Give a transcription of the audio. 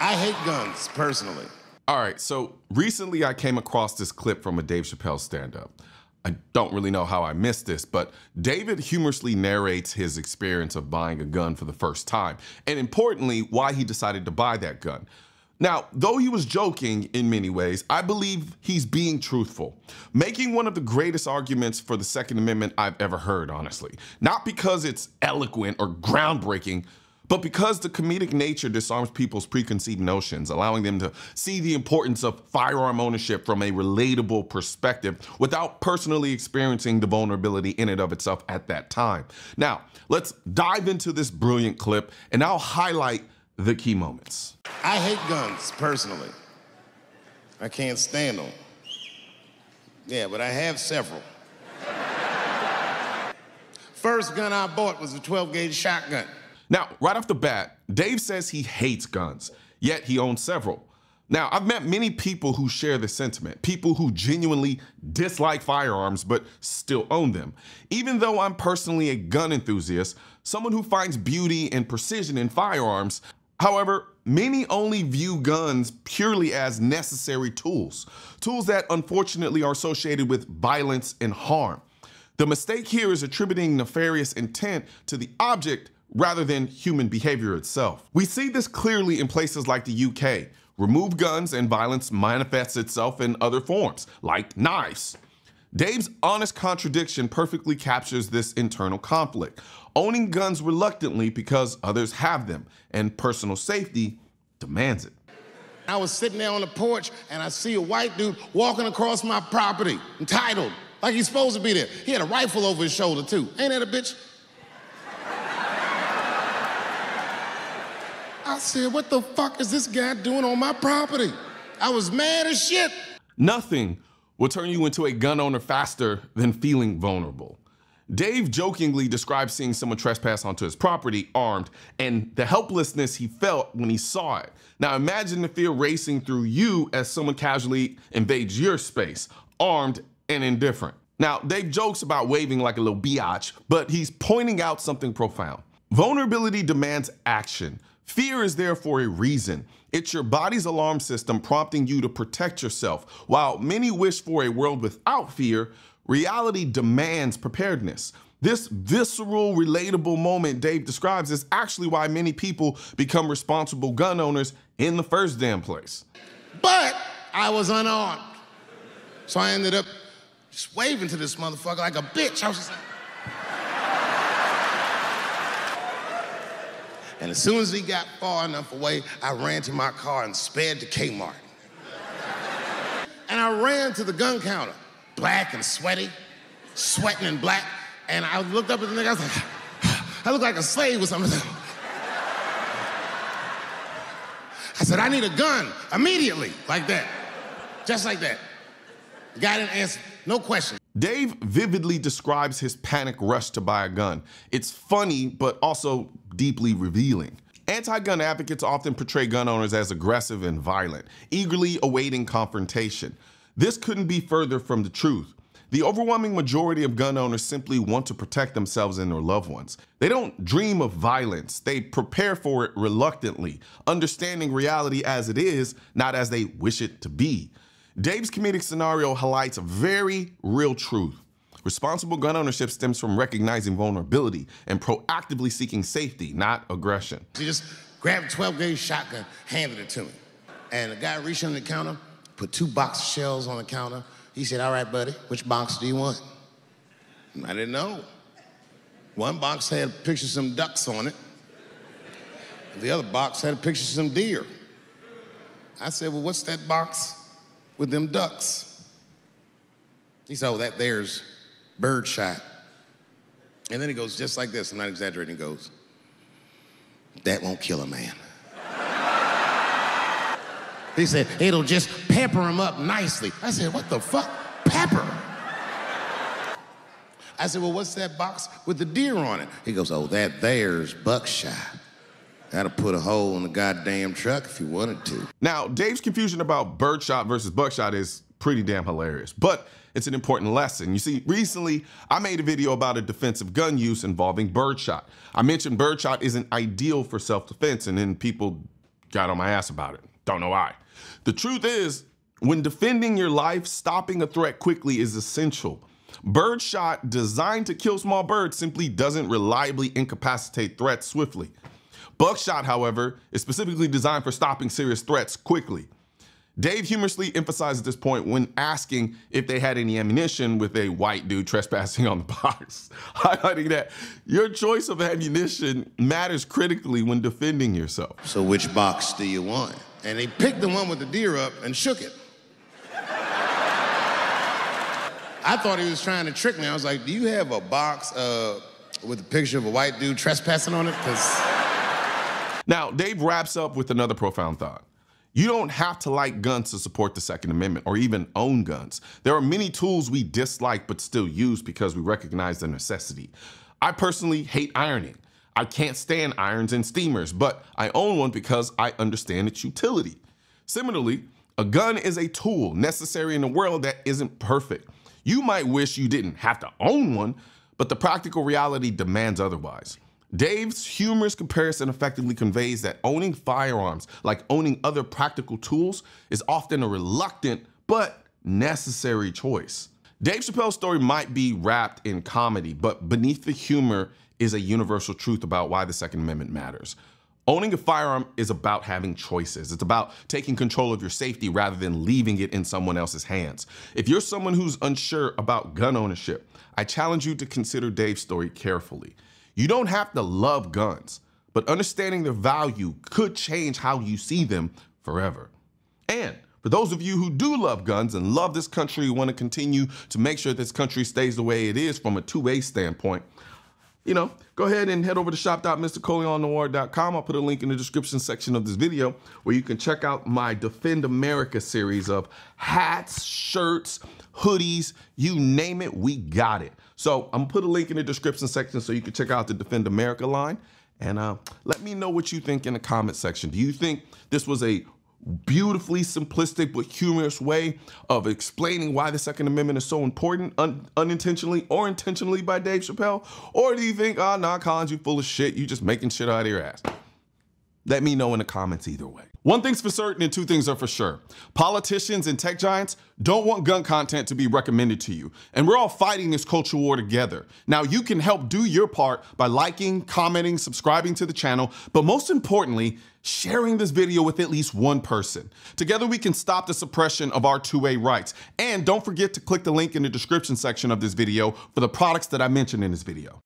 I hate guns, personally. All right, so recently I came across this clip from a Dave Chappelle stand-up. I don't really know how I missed this, but David humorously narrates his experience of buying a gun for the first time, and importantly, why he decided to buy that gun. Now, though he was joking in many ways, I believe he's being truthful, making one of the greatest arguments for the Second Amendment I've ever heard, honestly. Not because it's eloquent or groundbreaking, but because the comedic nature disarms people's preconceived notions, allowing them to see the importance of firearm ownership from a relatable perspective without personally experiencing the vulnerability in and of itself at that time. Now, let's dive into this brilliant clip, and I'll highlight the key moments. I hate guns, personally. I can't stand them. Yeah, but I have several. First gun I bought was a 12-gauge shotgun. Now, right off the bat, Dave says he hates guns, yet he owns several. Now, I've met many people who share this sentiment, people who genuinely dislike firearms but still own them. Even though I'm personally a gun enthusiast, someone who finds beauty and precision in firearms, however, many only view guns purely as necessary tools that unfortunately are associated with violence and harm. The mistake here is attributing nefarious intent to the object rather than human behavior itself. We see this clearly in places like the UK. Remove guns and violence manifests itself in other forms, like knives. Dave's honest contradiction perfectly captures this internal conflict, owning guns reluctantly because others have them, and personal safety demands it. I was sitting there on the porch, and I see a white dude walking across my property, entitled, like he's supposed to be there. He had a rifle over his shoulder, too. Ain't that a bitch? I said, what the fuck is this guy doing on my property? I was mad as shit. Nothing will turn you into a gun owner faster than feeling vulnerable. Dave jokingly describes seeing someone trespass onto his property armed and the helplessness he felt when he saw it. Now imagine the fear racing through you as someone casually invades your space, armed and indifferent. Now, Dave jokes about waving like a little biatch, but he's pointing out something profound. Vulnerability demands action. Fear is there for a reason. It's your body's alarm system prompting you to protect yourself. While many wish for a world without fear, reality demands preparedness. This visceral, relatable moment Dave describes is actually why many people become responsible gun owners in the first damn place. But I was unarmed. So I ended up just waving to this motherfucker like a bitch. I was just like... And as soon as he got far enough away, I ran to my car and sped to Kmart. And I ran to the gun counter, black and sweaty, sweating and black. And I looked up at the nigga, I was like, I look like a slave or something. I said, I need a gun immediately, like that, just like that. The guy didn't answer, no question. Dave vividly describes his panic rush to buy a gun. It's funny, but also deeply revealing. Anti-gun advocates often portray gun owners as aggressive and violent, eagerly awaiting confrontation. This couldn't be further from the truth. The overwhelming majority of gun owners simply want to protect themselves and their loved ones. They don't dream of violence. They prepare for it reluctantly, understanding reality as it is, not as they wish it to be. Dave's comedic scenario highlights a very real truth. Responsible gun ownership stems from recognizing vulnerability and proactively seeking safety, not aggression. He just grabbed a 12-gauge shotgun, handed it to me. And the guy reached under the counter, put 2 box of shells on the counter. He said, all right, buddy, which box do you want? And I didn't know. One box had a picture of some ducks on it. The other box had a picture of some deer. I said, well, what's that box with them ducks? He said, oh, that there's Birdshot. And then he goes just like this, I'm not exaggerating, he goes, that won't kill a man. He said, it'll just pepper him up nicely. I said, what the fuck? Pepper? I said, well, what's that box with the deer on it? He goes, oh, that there's Buckshot. That'll put a hole in the goddamn truck if you wanted to. Now, Dave's confusion about Birdshot versus Buckshot is pretty damn hilarious, but it's an important lesson. You see, recently, I made a video about a defensive gun use involving birdshot. I mentioned birdshot isn't ideal for self-defense, and then people got on my ass about it. Don't know why. The truth is, when defending your life, stopping a threat quickly is essential. Birdshot, designed to kill small birds, simply doesn't reliably incapacitate threats swiftly. Buckshot, however, is specifically designed for stopping serious threats quickly. Dave humorously emphasized this point when asking if they had any ammunition with a white dude trespassing on the box, highlighting that your choice of ammunition matters critically when defending yourself. So which box do you want? And he picked the one with the deer up and shook it. I thought he was trying to trick me. I was like, do you have a box with a picture of a white dude trespassing on it? Now, Dave wraps up with another profound thought. You don't have to like guns to support the Second Amendment or even own guns. There are many tools we dislike but still use because we recognize the necessity. I personally hate ironing. I can't stand irons and steamers, but I own one because I understand its utility. Similarly, a gun is a tool necessary in a world that isn't perfect. You might wish you didn't have to own one, but the practical reality demands otherwise. Dave's humorous comparison effectively conveys that owning firearms, like owning other practical tools, is often a reluctant but necessary choice. Dave Chappelle's story might be wrapped in comedy, but beneath the humor is a universal truth about why the Second Amendment matters. Owning a firearm is about having choices. It's about taking control of your safety rather than leaving it in someone else's hands. If you're someone who's unsure about gun ownership, I challenge you to consider Dave's story carefully. You don't have to love guns, but understanding their value could change how you see them forever. And for those of you who do love guns and love this country, want to continue to make sure this country stays the way it is from a two-way standpoint, go ahead and head over to shop.mrcolionnoir.com. I'll put a link in the description section of this video where you can check out my Defend America series of hats, shirts, hoodies, you name it, we got it. So I'm gonna put a link in the description section so you can check out the Defend America line. And let me know what you think in the comment section. Do you think this was a beautifully simplistic but humorous way of explaining why the Second Amendment is so important, unintentionally or intentionally, by Dave Chappelle? Or do you think, nah, Collins, you full of shit, you just making shit out of your ass? Let me know in the comments either way. One thing's for certain and two things are for sure. Politicians and tech giants don't want gun content to be recommended to you. And we're all fighting this culture war together. Now, you can help do your part by liking, commenting, subscribing to the channel, but most importantly, sharing this video with at least one person. Together, we can stop the suppression of our two-way rights. And don't forget to click the link in the description section of this video for the products that I mentioned in this video.